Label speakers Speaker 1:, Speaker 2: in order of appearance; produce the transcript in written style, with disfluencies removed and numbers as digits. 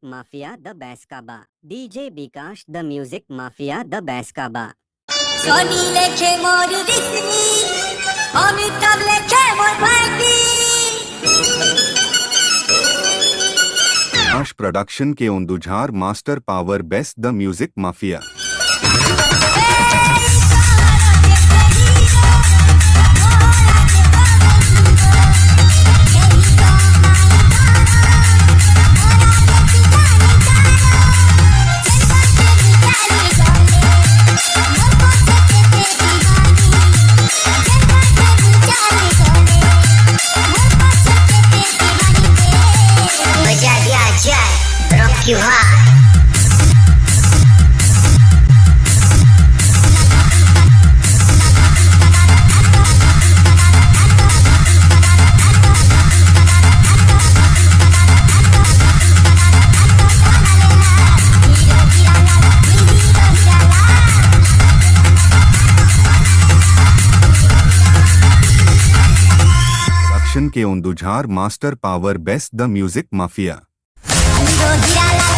Speaker 1: Mafia the Baskaba. DJ Bikash the Music Mafia the Baskaba.
Speaker 2: Sony lekhe mor Disney, Amitabh lekhe mor Barbie.
Speaker 3: आश production के ओंदुझार master power best the music mafia.
Speaker 2: You hot.
Speaker 3: Action के ओंदुझार master power best the music mafia.
Speaker 2: Miro, girala,